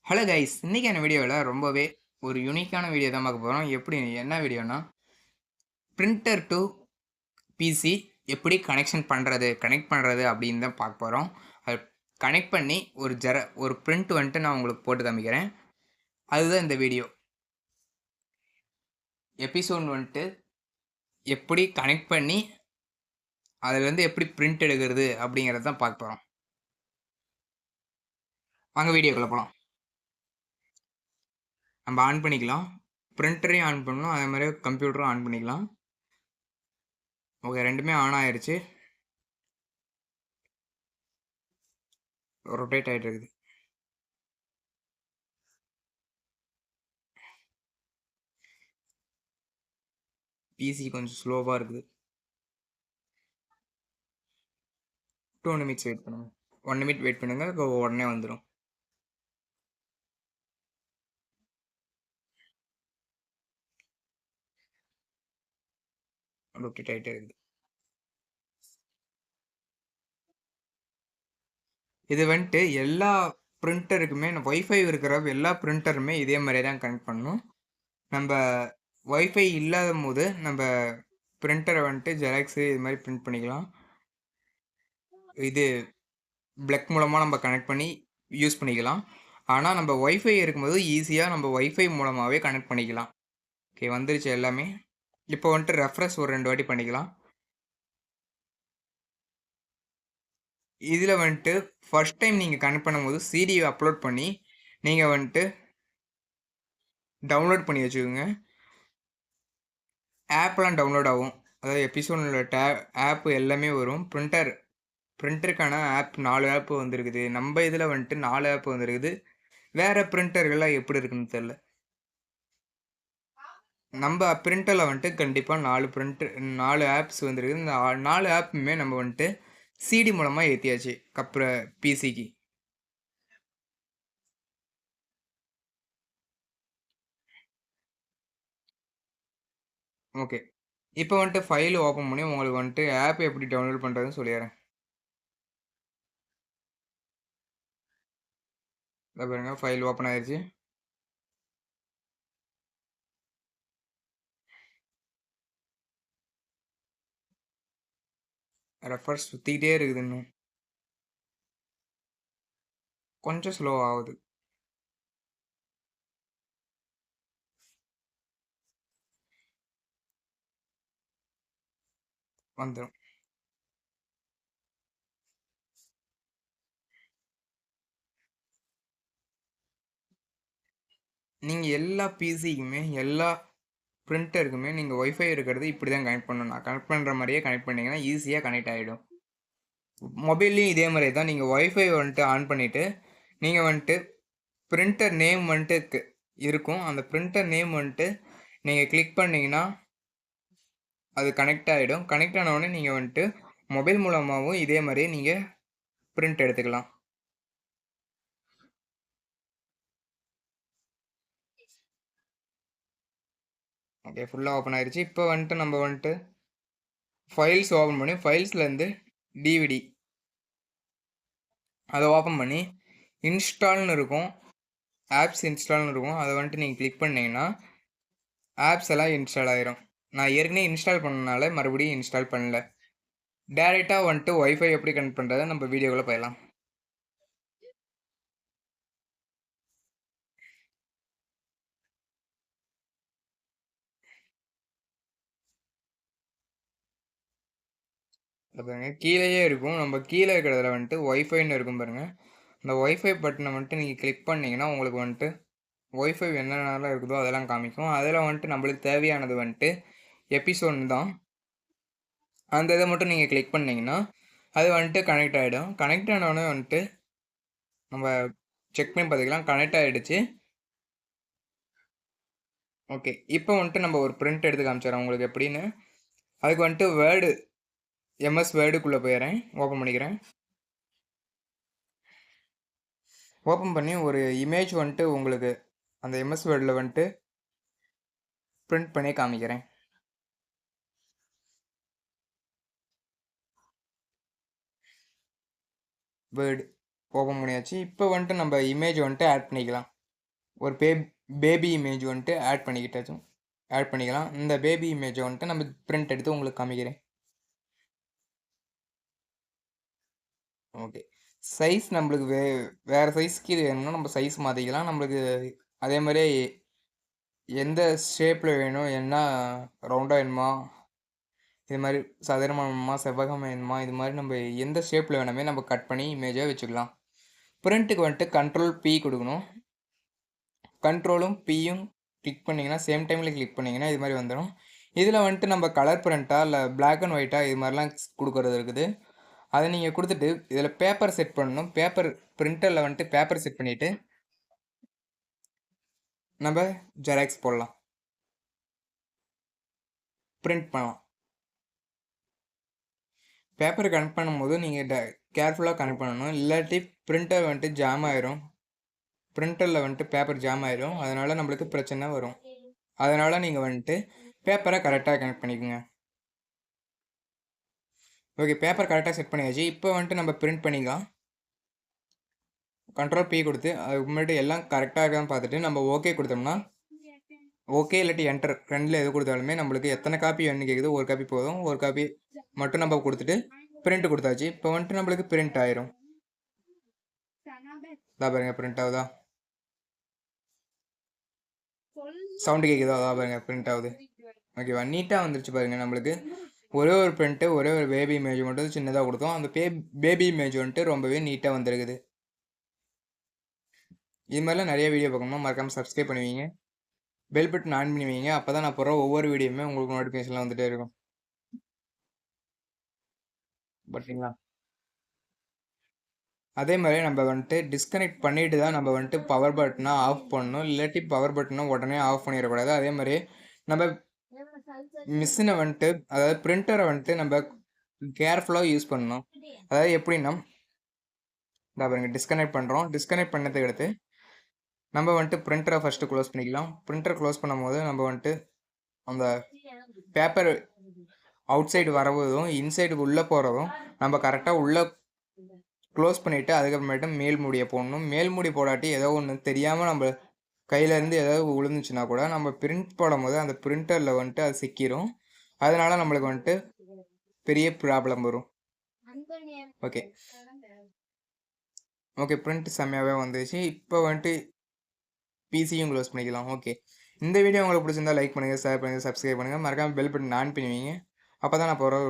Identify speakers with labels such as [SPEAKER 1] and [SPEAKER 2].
[SPEAKER 1] Hello guys, இன்னைக்கான வீடியோவில் ரொம்பவே ஒரு யூனிக்கான வீடியோ தான் பார்க்க போகிறோம். எப்படி என்ன வீடியோனா, பிரிண்டர் டு பிசி எப்படி கனெக்ட் பண்ணுறது அப்படின்னு தான் பார்க்க போகிறோம். அது கனெக்ட் பண்ணி ஒரு பிரிண்ட் வந்துட்டு நான் உங்களுக்கு போட்டு காமிக்கிறேன். அதுதான் இந்த வீடியோ எபிசோட் வந்துட்டு எப்படி கனெக்ட் பண்ணி அதுலேருந்து எப்படி பிரிண்ட் எடுக்கிறது அப்படிங்கிறது தான் பார்க்க போகிறோம். வாங்க வீடியோக்குள்ளே போகலாம். நம்ம ஆன் பண்ணிக்கலாம். பிரிண்டரையும் ஆன் பண்ணணும், அதே மாதிரி கம்ப்யூட்டரும் ஆன் பண்ணிக்கலாம். ஓகே, ரெண்டுமே ஆன் ஆயிடுச்சு. ரொட்டேட் ஆகிட்டு இருக்குது. பிசி கொஞ்சம் ஸ்லோவாக இருக்குது. 2 நிமிட்ஸ் வெயிட் பண்ணுங்கள். 1 நிமிட் வெயிட் பண்ணுங்கள், உடனே வந்துடும். ரொட்டேட் ஆகிட்டே இருக்குது. இது வந்துட்டு எல்லா பிரிண்டருக்குமே ஒய்ஃபை இருக்கிற எல்லா பிரிண்டருமே இதே மாதிரியே தான் கனெக்ட் பண்ணணும். நம்ம ஒய்ஃபை இல்லாத போது நம்ம பிரிண்டரை வந்துட்டு ஜெராக்ஸு இது மாதிரி பிரிண்ட் பண்ணிக்கலாம். இது பிளக் மூலமாக நம்ம கனெக்ட் பண்ணி யூஸ் பண்ணிக்கலாம். ஆனால் நம்ம ஒய்ஃபை இருக்கும்போது ஈஸியாக நம்ம ஒய்ஃபை மூலமாகவே கனெக்ட் பண்ணிக்கலாம். ஓகே, வந்துருச்சு எல்லாமே. இப்போ வந்துட்டு ரெஃப்ரெஷ் ஒரு 2 வாட்டி பண்ணிக்கலாம். இதில் வந்துட்டு ஃபர்ஸ்ட் டைம் நீங்கள் கனெக்ட் பண்ணும்போது சிடியை அப்லோட் பண்ணி நீங்கள் வந்துட்டு டவுன்லோட் பண்ணி வச்சுக்கோங்க. ஆப்லாம் டவுன்லோட் ஆகும். அதாவது எபிசோடில் ஆப் எல்லாமே வரும். பிரிண்டருக்கான ஆப் 4 ஆப் வந்துருக்குது. நம்ம இதில் வந்துட்டு 4 ஆப் வந்துருக்குது. வேறு பிரிண்டர்கள்லாம் எப்படி இருக்குன்னு தெரில. நம்ம பிரிண்டரில் வந்துட்டு கண்டிப்பாக 4 ஆப்ஸ் வந்துருக்குது. இந்த 4 ஆப்புமே நம்ம வந்துட்டு சிடி மூலமாக ஏற்றியாச்சு பிசிக்கு. ஓகே, இப்போ வந்துட்டு ஃபைல் ஓப்பன் பண்ணி உங்களுக்கு வந்துட்டு ஆப் எப்படி டவுன்லோட் பண்ணுறதுன்னு சொல்லிடுறேன். இதை பாருங்க, ஃபைல் ஓப்பன் ஆயிடுச்சு. ரெஃபர் சுற்றிக்கிட்டே இருக்குது. இன்னும் கொஞ்சம் ஸ்லோ ஆகுது. வந்துடும். நீங்கள் எல்லா பிசிக்குமே எல்லா பிரிண்டருக்குமே நீங்கள் ஒய்ஃபை இருக்கிறது இப்படி தான் கனெக்ட் பண்ணணும். நான் கனெக்ட் பண்ணுற மாதிரியே கனெக்ட் பண்ணிங்கன்னா ஈஸியாக கனெக்ட் ஆகிடும். மொபைல்லையும் இதே மாதிரி தான். நீங்கள் ஒய்ஃபை வந்துட்டு ஆன் பண்ணிவிட்டு நீங்கள் வந்துட்டு பிரிண்டர் நேம் வந்துட்டு இருக்கும். அந்த பிரிண்டர் நேம் வந்துட்டு நீங்கள் கிளிக் பண்ணிங்கன்னா அது கனெக்ட் ஆகிடும். கனெக்ட் ஆனவுடனே நீங்கள் வந்துட்டு மொபைல் மூலமாகவும் இதே மாதிரியே நீங்கள் பிரிண்ட் எடுத்துக்கலாம். ஓகே, ஃபுல்லாக ஓப்பன் ஆயிடுச்சு. இப்போ வந்துட்டு நம்ம வந்துட்டு ஃபைல்ஸ் ஓப்பன் பண்ணி ஃபைல்ஸ்லேருந்து டிவிடி அதை ஓப்பன் பண்ணி இன்ஸ்டால்னு இருக்கும், ஆப்ஸ் இன்ஸ்டால்னு இருக்கும். அதை வந்துட்டு நீங்கள் கிளிக் பண்ணிங்கன்னா ஆப்ஸ் எல்லாம் இன்ஸ்டால் ஆயிரும். நான் ஏற்கனவே இன்ஸ்டால் பண்ணனால மறுபடியும் இன்ஸ்டால் பண்ணல. டேரெக்டாக வந்துட்டு ஒய்ஃபை எப்படி கனெக்ட் பண்ணுறதை நம்ம வீடியோக்குள்ளே போயிடலாம். பாருங்க, கீழேயே இருக்கும். நம்ம கீழே இருக்கிறதுல வந்துட்டு ஒய்ஃபைன்னு இருக்கும் பாருங்கள். அந்த ஒய்ஃபை பட்டனை வந்துட்டு நீங்கள் கிளிக் பண்ணிங்கன்னா உங்களுக்கு வந்துட்டு ஒய்ஃபை என்னென்னலாம் இருக்குதோ அதெல்லாம் காமிக்கும். அதில் வந்துட்டு நம்மளுக்கு தேவையானது வந்துட்டு எபிசோட் தான். அந்த இதை மட்டும் நீங்கள் கிளிக் பண்ணிங்கன்னா அது வந்துட்டு கனெக்ட் ஆகிடும். கனெக்ட் ஆனோடனே வந்துட்டு நம்ம செக் பண்ணி பார்த்துக்கலாம். கனெக்ட் ஆகிடுச்சு. ஓகே, இப்போ வந்துட்டு நம்ம ஒரு பிரிண்ட் எடுத்து காமிச்சிடறோம் உங்களுக்கு எப்படின்னு. அதுக்கு வந்துட்டு எம்எஸ் வேர்டுக்குள்ளே போயிடுறேன். ஓப்பன் பண்ணிக்கிறேன். ஓப்பன் பண்ணி ஒரு இமேஜ் வந்துட்டு உங்களுக்கு அந்த எம்எஸ் வேர்டில் வந்துட்டு பிரிண்ட் பண்ணி காமிக்கிறேன். வேர்டு ஓப்பன் பண்ணியாச்சு. இப்போ வந்துட்டு நம்ம இமேஜ் வந்துட்டு ஆட் பண்ணிக்கலாம். ஒரு பேபி இமேஜ் வந்துட்டு ஆட் பண்ணிக்கலாம். இந்த பேபி இமேஜை வந்துட்டு நம்ம பிரிண்ட் எடுத்து உங்களுக்கு காமிக்கிறேன். ஓகே, சைஸ் நம்மளுக்கு வேறு சைஸ்க்கு இது வேணும்னா நம்ம சைஸ் மாற்றிக்கலாம். நம்மளுக்கு அதே மாதிரி எந்த ஷேப்பில் வேணும், என்ன ரவுண்டாக வேணுமா, இது மாதிரி சதுரமாக வேணுமா, செவ்வகமாக வேணுமா, இது மாதிரி நம்ம எந்த ஷேப்பில் வேணுமே நம்ம கட் பண்ணி இமேஜாக வச்சுக்கலாம். பிரிண்ட்டுக்கு வந்துட்டு Ctrl+P கொடுக்கணும். கண்ட்ரோலும் பியும் கிளிக் பண்ணிங்கன்னா சேம் டைமில் கிளிக் பண்ணிங்கன்னா இது மாதிரி வந்துடும். இதில் வந்துட்டு நம்ம கலர் பிரிண்ட்டா இல்லை பிளாக் அண்ட் ஒயிட்டாக இது மாதிரிலாம் கொடுக்குறது இருக்குது. அதை நீங்கள் கொடுத்துட்டு இதில் பேப்பர் செட் பண்ணணும். பிரிண்டரில் வந்துட்டு பேப்பர் செட் பண்ணிவிட்டு நம்ம ஜெராக்ஸ் போடலாம், பிரிண்ட் பண்ணலாம். பேப்பர் கனெக்ட் பண்ணும்போது நீங்கள் கேர்ஃபுல்லாக கனெக்ட் பண்ணணும், இல்லாட்டி பிரிண்டர் வந்துட்டு ஜாம் ஆயிரும். பிரிண்டரில் வந்துட்டு பேப்பர் ஜாம் ஆயிரும், அதனால் நம்மளுக்கு பிரச்சனை வரும். அதனால் நீங்கள் வந்துட்டு பேப்பரை கரெக்டாக கனெக்ட் பண்ணிக்கோங்க. ஓகே, பேப்பர் கரெக்டாக செட் பண்ணியாச்சு. இப்போ வந்துட்டு நம்ம பிரிண்ட் பண்ணிக்கலாம். Ctrl+P கொடுத்து அதுக்கு முன்னாடி எல்லாம் கரெக்டாக இருக்கான்னு பார்த்துட்டு நம்ம ஓகே கொடுத்தோம்னா, ஓகே இல்லாட்டி என்டர் ரெண்டில் எது கொடுத்தாலுமே நம்மளுக்கு எத்தனை காப்பி வேணும்னு கேட்குது. ஒரு காப்பி போதும், ஒரு காப்பி மட்டும் நம்ம கொடுத்துட்டு பிரிண்ட் கொடுத்தாச்சு. இப்போ வந்துட்டு நம்மளுக்கு பிரிண்ட் ஆயிரும். தான் பாருங்க, பிரிண்ட் ஆகுதா, சவுண்டு கேட்குதா, அதான் பாருங்க பிரிண்ட் ஆகுது. ஓகேவா, நீட்டாக வந்துருச்சு பாருங்க. நம்மளுக்கு ஒரே ஒரு பிரிண்ட்டு, ஒரே ஒரு பேபி இமேஜ் மட்டும் சின்னதாக கொடுத்தோம். அந்த பேபி இமேஜ் வந்துட்டு ரொம்பவே நீட்டாக வந்துருக்குது. இது மாதிரிலாம் நிறைய வீடியோ பார்க்கணுமா மறக்காமல் சப்ஸ்கிரைப் பண்ணுவீங்க, பெல் பட்டன் ஆன் பண்ணி வைங்க. அப்போ தான் நான் போகிற ஒவ்வொரு வீடியோவுமே உங்களுக்கு நோட்டிஃபிகேஷன்லாம் வந்துகிட்டே இருக்கும். பார்த்தீங்களா, அதே மாதிரி நம்ம வந்துட்டு டிஸ்கனெக்ட் பண்ணிட்டு தான் நம்ம வந்துட்டு பவர் பட்டனை ஆஃப் பண்ணணும், இல்லாட்டி பவர் பட்டனை உடனே ஆஃப் பண்ணிடக்கூடாது. அதே மாதிரி நம்ம மிஷினை வந்துட்டு, அதாவது பிரிண்டரை வந்துட்டு நம்ம கேர்ஃபுல்லாக யூஸ் பண்ணணும். அதாவது எப்படின்னா, பாருங்க டிஸ்கனெக்ட் பண்ணுறோம். டிஸ்கனெக்ட் பண்ணதுக்கு அடுத்து நம்ம வந்துட்டு பிரிண்டரை ஃபஸ்ட்டு க்ளோஸ் பண்ணிக்கலாம். பிரிண்டர் க்ளோஸ் பண்ணும்போது நம்ம வந்துட்டு அந்த பேப்பர் அவுட் சைடு வரவும் இன்சைடு உள்ளே போகிறதும் நம்ம கரெக்டாக உள்ளே க்ளோஸ் பண்ணிவிட்டு அதுக்கப்புறமேட்டு மேல் மூடியை போடணும். மேல் மூடி போடாட்டி ஏதோ ஒன்று தெரியாமல் நம்ம கையிலேருந்து ஏதாவது விழுந்துச்சுன்னா கூட நம்ம பிரிண்ட் போடும்போது அந்த பிரிண்டரில் வந்துட்டு அது சிக்கிரும். அதனால் நம்மளுக்கு வந்துட்டு பெரிய ப்ராப்ளம் வரும். ஓகே ஓகே, பிரிண்ட் செம்மையாகவே வந்துச்சு. இப்போ வந்துட்டு பிசியும் க்ளோஸ் பண்ணிக்கலாம். ஓகே, இந்த வீடியோ உங்களுக்கு பிடிச்சிருந்தா லைக் பண்ணுங்கள், ஷேர் பண்ணுங்கள், சப்ஸ்கிரைப் பண்ணுங்கள், மறக்காமல் பெல் பட்டன் ஆன் பண்ணுவீங்க. அப்போ தான் நான் போகிற